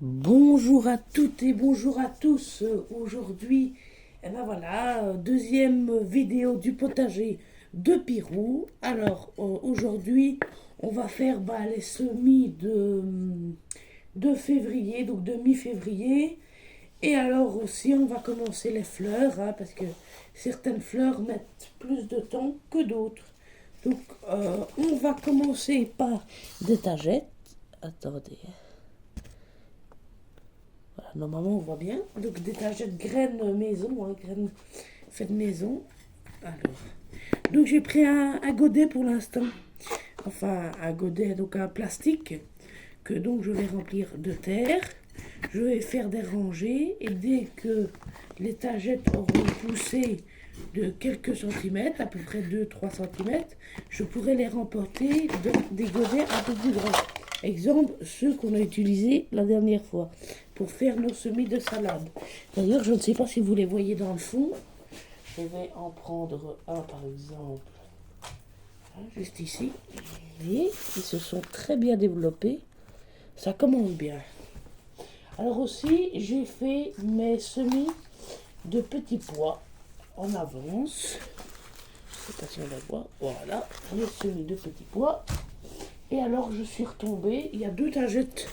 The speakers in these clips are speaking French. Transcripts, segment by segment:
Bonjour à toutes et bonjour à tous. Aujourd'hui, deuxième vidéo du potager de Pirou. Alors, aujourd'hui, on va faire les semis de février, donc de mi-février. Et alors aussi, on va commencer les fleurs, parce que certaines fleurs mettent plus de temps que d'autres. Donc, on va commencer par des tagettes. Attendez. Voilà, normalement, on voit bien. Donc, des tagettes graines maison, graines faites maison. Alors, donc j'ai pris un godet pour l'instant. Enfin, un godet, donc un plastique, que donc je vais remplir de terre. Je vais faire des rangées et dès que les tagettes auront poussé de quelques centimètres, à peu près 2-3 centimètres, je pourrai les remporter dans des godets un peu plus grands. Exemple, ceux qu'on a utilisés la dernière fois pour faire nos semis de salade. D'ailleurs, je ne sais pas si vous les voyez dans le fond. Je vais en prendre un par exemple, juste ici. Vous voyez, ils se sont très bien développés. Ça commence bien. Alors aussi, j'ai fait mes semis de petits pois en avance. Je ne sais pas si on la voit. Voilà, les semis de petits pois. Et alors, je suis retombée. Il y a 2 tagettes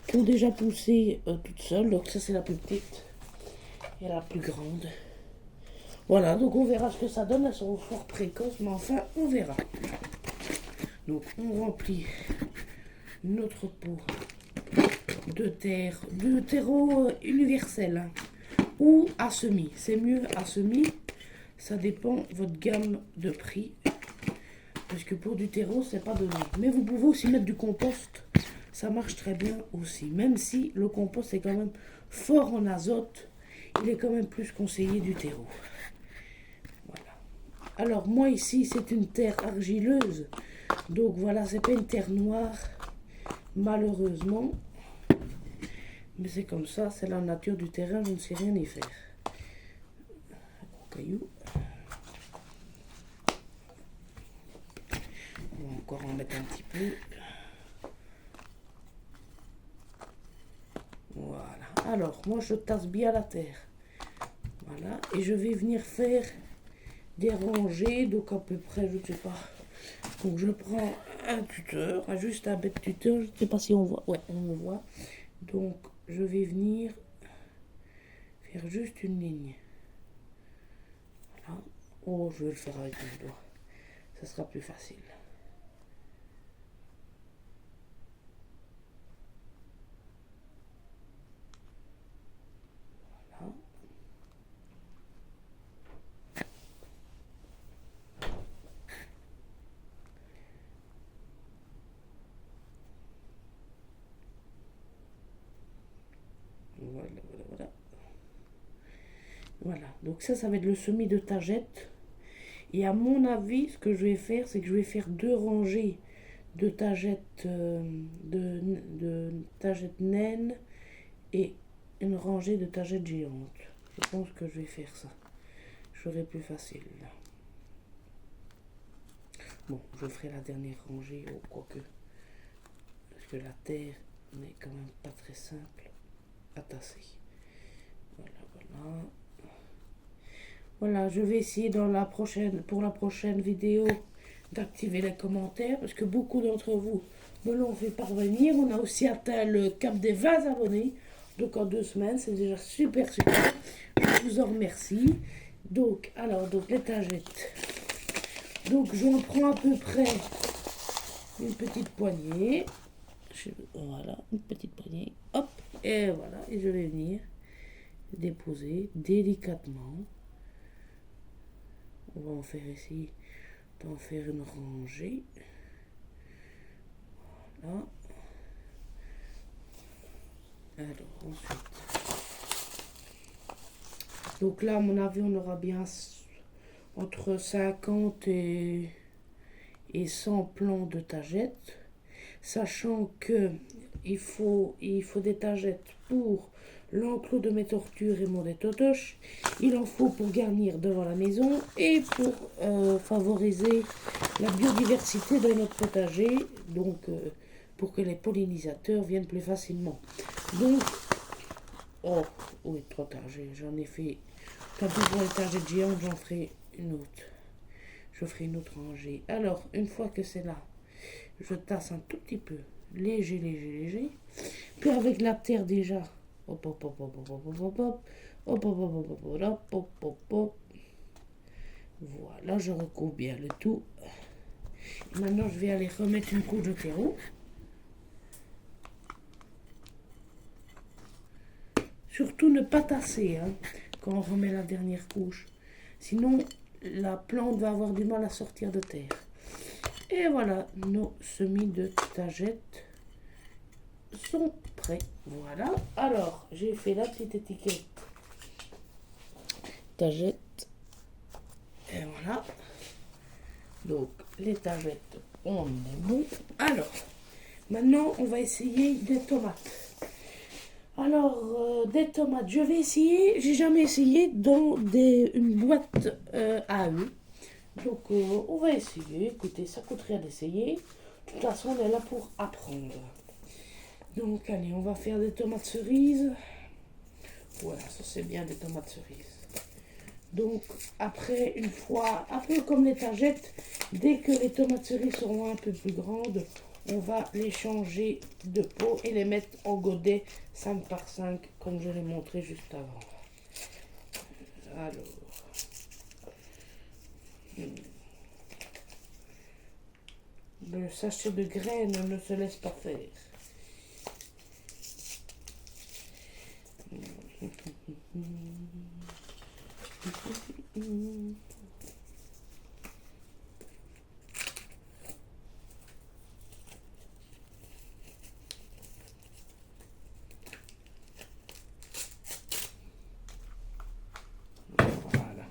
qui ont déjà poussé toutes seules. Donc ça, c'est la plus petite et la plus grande. Voilà, donc on verra ce que ça donne. Elles sont fort précoces, mais enfin, on verra. Donc, on remplit notre pot de terre, de terreau universel ou à semis. C'est mieux à semis. Ça dépend de votre gamme de prix. Parce que pour du terreau, c'est pas donné. Mais vous pouvez aussi mettre du compost. Ça marche très bien aussi. Même si le compost est quand même fort en azote, il est quand même plus conseillé du terreau. Voilà. Alors moi ici, c'est une terre argileuse. Donc voilà, c'est pas une terre noire, malheureusement. Mais c'est comme ça, c'est la nature du terrain, je ne sais rien y faire. Un gros caillou. On va encore en mettre un petit peu. Voilà. Alors, moi, je tasse bien la terre. Voilà. Et je vais venir faire des rangées. Donc, à peu près, je ne sais pas. Donc, je prends un tuteur, juste un bête tuteur. Je ne sais pas si on voit. Ouais, on le voit. Donc, je vais venir faire juste une ligne. Voilà. Oh, je vais le faire avec mon doigt. Ça sera plus facile. Voilà. Voilà, donc ça va être le semis de tagettes. Et à mon avis, ce que je vais faire, c'est que je vais faire 2 rangées de tagettes, de tagettes naines et une rangée de tagettes géantes. Je pense que je vais faire ça. Je ferai plus facile. Bon, je ferai la dernière rangée, quoique. Parce que la terre n'est quand même pas très simple à tasser. Voilà. Voilà, je vais essayer pour la prochaine vidéo d'activer les commentaires parce que beaucoup d'entre vous me l'ont fait parvenir. On a aussi atteint le cap des 20 abonnés. Donc en 2 semaines, c'est déjà super. Je vous en remercie. Donc les tagettes. Donc j'en prends à peu près une petite poignée. Voilà, une petite poignée. Hop, et voilà. Et je vais venir déposer délicatement. On va en faire ici, d'en faire une rangée. Voilà. Alors ensuite. Donc là, à mon avis, on aura bien entre 50 et 100 plants de tagettes. Sachant que il faut des tagettes pour l'enclos de mes tortues et mon totoches. Il en faut pour garnir devant la maison et pour favoriser la biodiversité de notre potager, donc pour que les pollinisateurs viennent plus facilement. Donc, oh, oui, trop tard, j'en ai fait, tant pis pour les targettes géantes, j'en ferai une autre. Je ferai une autre rangée. Alors, une fois que c'est là, je tasse un tout petit peu, léger, léger, léger. Puis avec la terre déjà, hop, hop, hop, hop, hop, hop, hop, hop, hop, hop, hop, hop, hop, hop, hop, hop, hop. Voilà, je recouvre bien le tout. Maintenant, je vais aller remettre une couche de terreau. Surtout ne pas tasser hein, quand on remet la dernière couche. Sinon, la plante va avoir du mal à sortir de terre. Et voilà, nos semis de tagette sont prêts. Voilà. Alors, j'ai fait la petite étiquette tagette. Et voilà. Donc, les tagettes, on est bon. Alors, maintenant, on va essayer des tomates. Alors, des tomates, je vais essayer, j'ai jamais essayé dans une boîte à eux. Donc, on va essayer. Écoutez, ça coûte rien d'essayer. De toute façon, on est là pour apprendre. Donc, allez, on va faire des tomates cerises. Voilà, ça c'est bien des tomates cerises. Donc, après, une fois, un peu comme les tagettes, dès que les tomates cerises seront un peu plus grandes, on va les changer de pot et les mettre en godet 5 par 5, comme je l'ai montré juste avant. Alors, le sachet de graines ne se laisse pas faire. Voilà.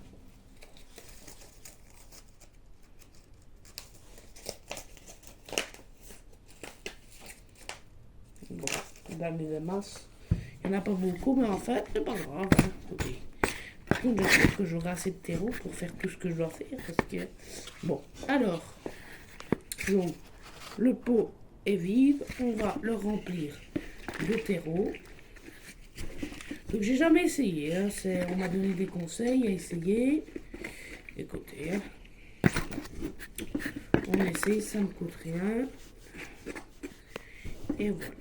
Bon, dans les masses, il n'y en a pas beaucoup, mais en fait, c'est pas grave. Hein. Écoutez. Par contre, j'espère que j'aurai assez de terreau pour faire tout ce que je dois faire. Parce que, bon, alors, donc, le pot est vide. On va le remplir de terreau. Donc, j'ai jamais essayé. Hein, on m'a donné des conseils à essayer. Écoutez, hein, on essaye, ça ne coûte rien. Et voilà.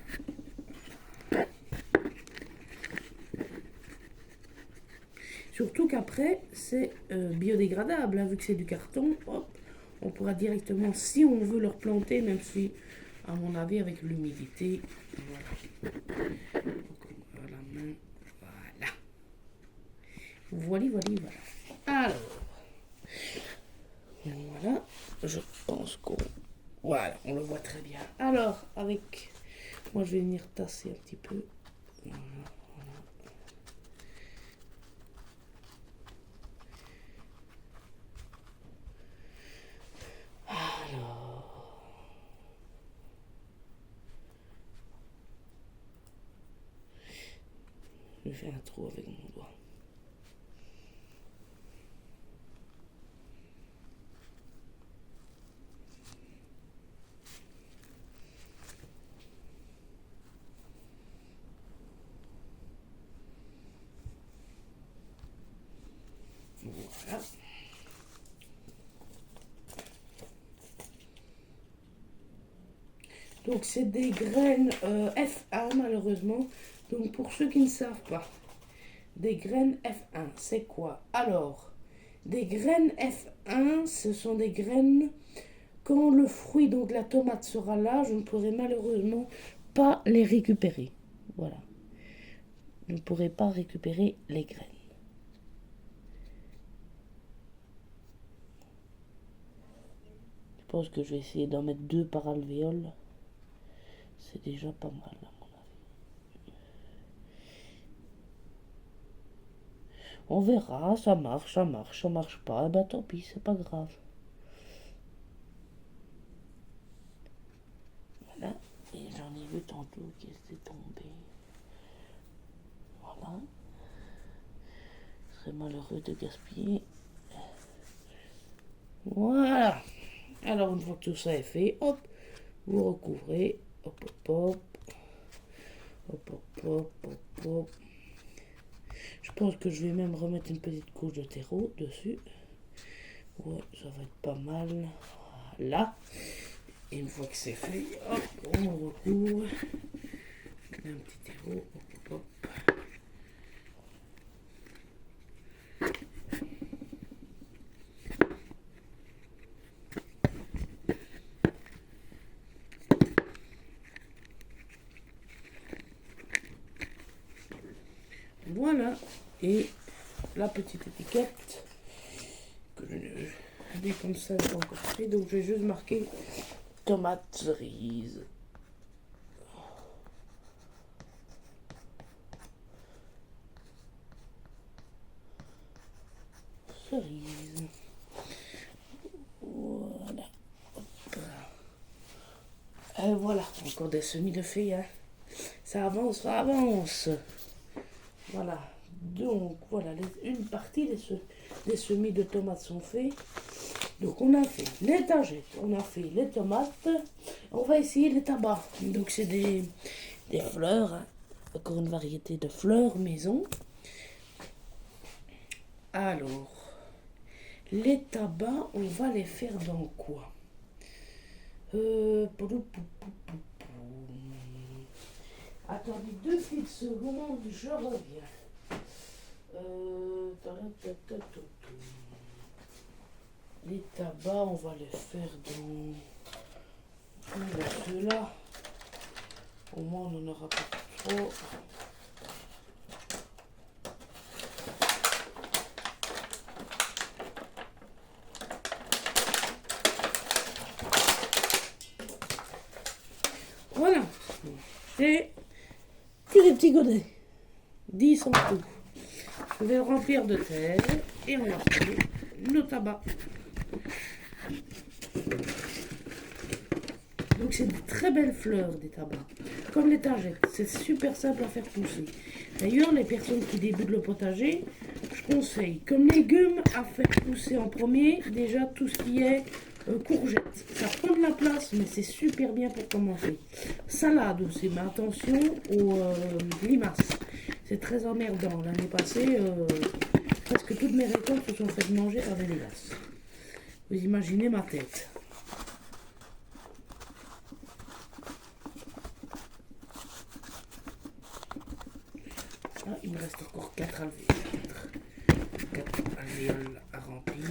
Surtout qu'après, c'est biodégradable, hein, vu que c'est du carton, hop, on pourra directement, si on veut le replanter, même si, à mon avis, avec l'humidité, voilà. Donc, la main, voilà. Voilà, voilà, voilà. Alors, voilà, je pense qu'on, voilà, on le voit très bien. Alors, avec, moi, je vais venir tasser un petit peu. Voilà. Je vais faire un trou avec mon doigt. Voilà. Donc c'est des graines F1 malheureusement. Donc pour ceux qui ne savent pas, des graines F1, c'est quoi? Alors, des graines F1, ce sont des graines, quand le fruit, donc la tomate sera là, je ne pourrai malheureusement pas les récupérer. Voilà. Je ne pourrai pas récupérer les graines. Je pense que je vais essayer d'en mettre 2 par alvéole. C'est déjà pas mal à mon avis. On verra, ça marche, ça marche pas. Bah tant pis, c'est pas grave. Voilà. Et j'en ai vu tantôt qui étaient tombés. Voilà. Ce serait malheureux de gaspiller. Voilà. Alors une fois que tout ça est fait, hop, vous recouvrez. Hop, hop, hop. Hop, hop. hop, hop, hop. Je pense que je vais même remettre une petite couche de terreau dessus. Ouais, ça va être pas mal. Voilà. Et une fois que c'est fait, hop, on recouvre. Un petit terreau, hop, hop. Voilà. Et la petite étiquette que je dis comme ça, j'ai pas encore fait. Donc je vais juste marquer tomate cerise. Cerise. Voilà. Et voilà, encore des semis de feuilles. Hein. Ça avance, ça avance. Voilà. Donc voilà, une partie des semis de tomates sont faits. Donc on a fait les tagettes, on a fait les tomates. On va essayer les tabacs. Donc c'est des fleurs, hein. Encore une variété de fleurs maison. Alors, les tabacs, on va les faire dans quoi? Attendez 2 petites secondes, je reviens. Les tabacs, on va les faire dans ceux-là. Au moins, on n'en aura pas trop. Voilà. Et que des petits godets. 10 en tout. Je vais le remplir de terre et on va faire nos tabacs. Donc c'est de très belles fleurs des tabacs. Comme les tagettes. C'est super simple à faire pousser. D'ailleurs, les personnes qui débutent le potager, je conseille comme légumes à faire pousser en premier déjà tout ce qui est courgettes. Ça prend de la place, mais c'est super bien pour commencer. Salade aussi, mais attention aux limaces. C'est très emmerdant. L'année passée, presque toutes mes récoltes se sont faites manger par des limaces. Vous imaginez ma tête. Ah, il me reste encore 4 alvéoles. 4 alvéoles à remplir.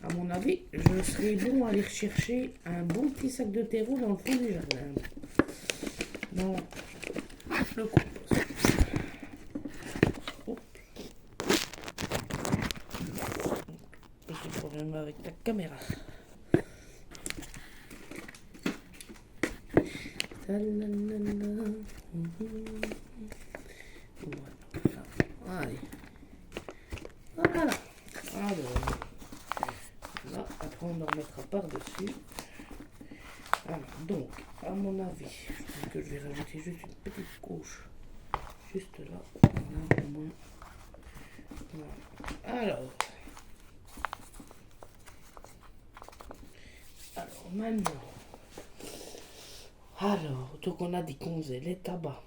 À mon avis, je serais bon à aller chercher un bon petit sac de terreau dans le fond du jardin. Dans le compost. Oh. Petit problème avec la caméra. Voilà. Allez. Voilà. Alors. Là, après on en remettra par-dessus. Alors, donc, à mon avis, je pense que je vais rajouter juste une petite couche. Juste là. Voilà, au moins. Voilà. Alors, maintenant. Alors, donc on a dit qu'on faisait les tabacs.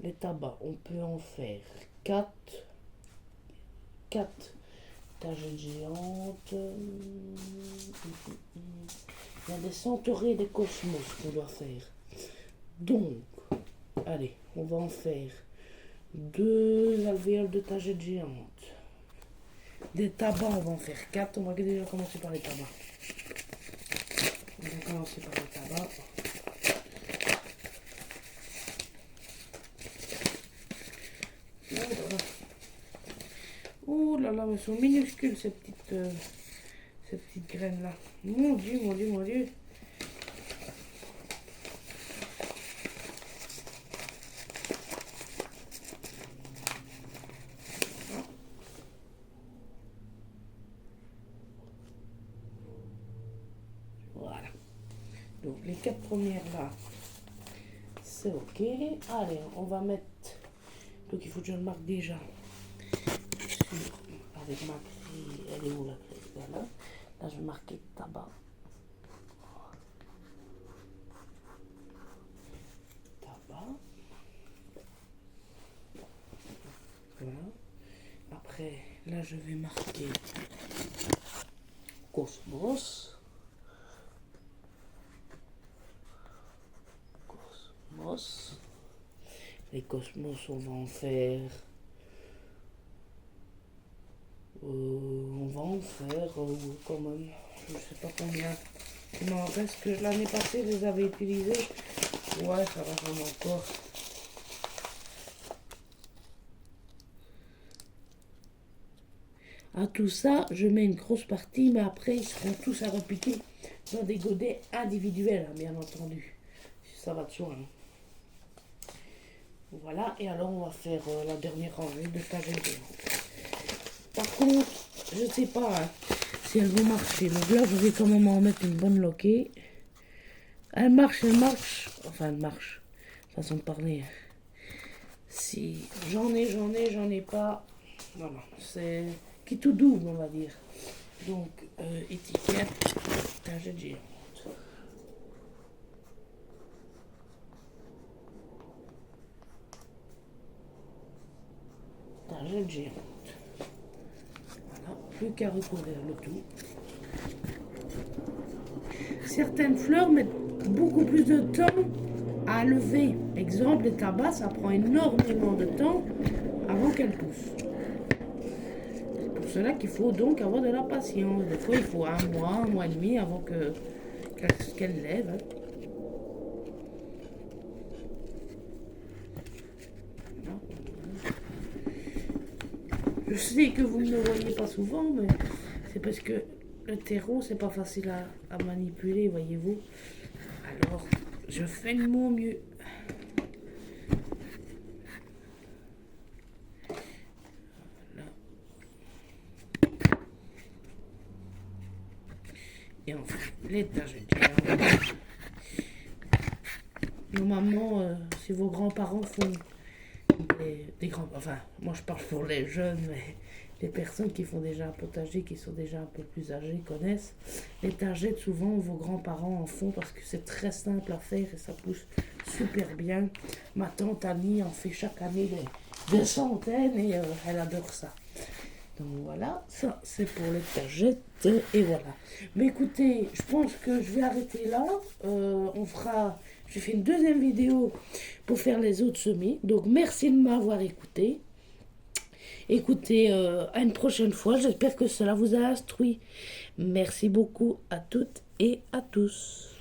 Les tabacs, on peut en faire 4 tagettes géantes. Il y a des centaurées et des cosmos qu'on doit faire. Donc, allez, on va en faire 2 alvéoles de tagettes géantes. Des tabacs, on va en faire 4. On va déjà commencer par les tabacs. On va commencer par les tabacs. Oh là là, mais elles sont minuscules ces petites graines là. Mon Dieu, mon Dieu, mon Dieu. Voilà. Donc les 4 premières là, c'est ok. Allez, on va mettre. Donc il faut que je le marque déjà. Avec ma clé, elle est où la clé? Voilà. Là je vais marquer tabac. Là, je vais marquer Cosmos. Cosmos. Les Cosmos, on va en faire... quand même, je sais pas combien. Il m'en reste que l'année passée, je les avais utilisés. Ouais, ça va vraiment encore. À tout ça, je mets une grosse partie, mais après, ils seront tous à repiquer dans des godets individuels, hein, bien entendu. Ça va de soi. Hein. Voilà, et alors on va faire la dernière rangée de pages. Par contre, je sais pas hein, si elles vont marcher. Donc là, je vais quand même en mettre une bonne loquée. Elle marche. Enfin, elle marche. Façon de parler. Si j'en ai pas. Voilà, c'est qui tout double, on va dire. Donc, étiquette, tagette géante. Tagette géante. Voilà, plus qu'à recouvrir le tout. Certaines fleurs mettent beaucoup plus de temps à lever. Exemple, les tabacs, ça prend énormément de temps avant qu'elles poussent. C'est pour cela qu'il faut donc avoir de la patience. Des fois, il faut un mois et demi avant qu'elle lève. Je sais que vous ne le voyez pas souvent, mais c'est parce que le terreau, c'est pas facile à manipuler, voyez-vous. Alors, je fais de mon mieux. Voilà. Et enfin, les tagettes géantes. Normalement, si vos grands-parents font des grands... Enfin, moi je parle pour les jeunes, mais les personnes qui font déjà un potager, qui sont déjà un peu plus âgées, connaissent. Les targettes, souvent, vos grands-parents en font parce que c'est très simple à faire et ça pousse super bien. Ma tante Annie en fait chaque année des centaines et elle adore ça. Donc voilà, ça c'est pour les targettes et voilà. Mais écoutez, je pense que je vais arrêter là. Je fais une deuxième vidéo pour faire les autres semis. Donc merci de m'avoir écouté. Écoutez, à une prochaine fois. J'espère que cela vous a instruit. Merci beaucoup à toutes et à tous.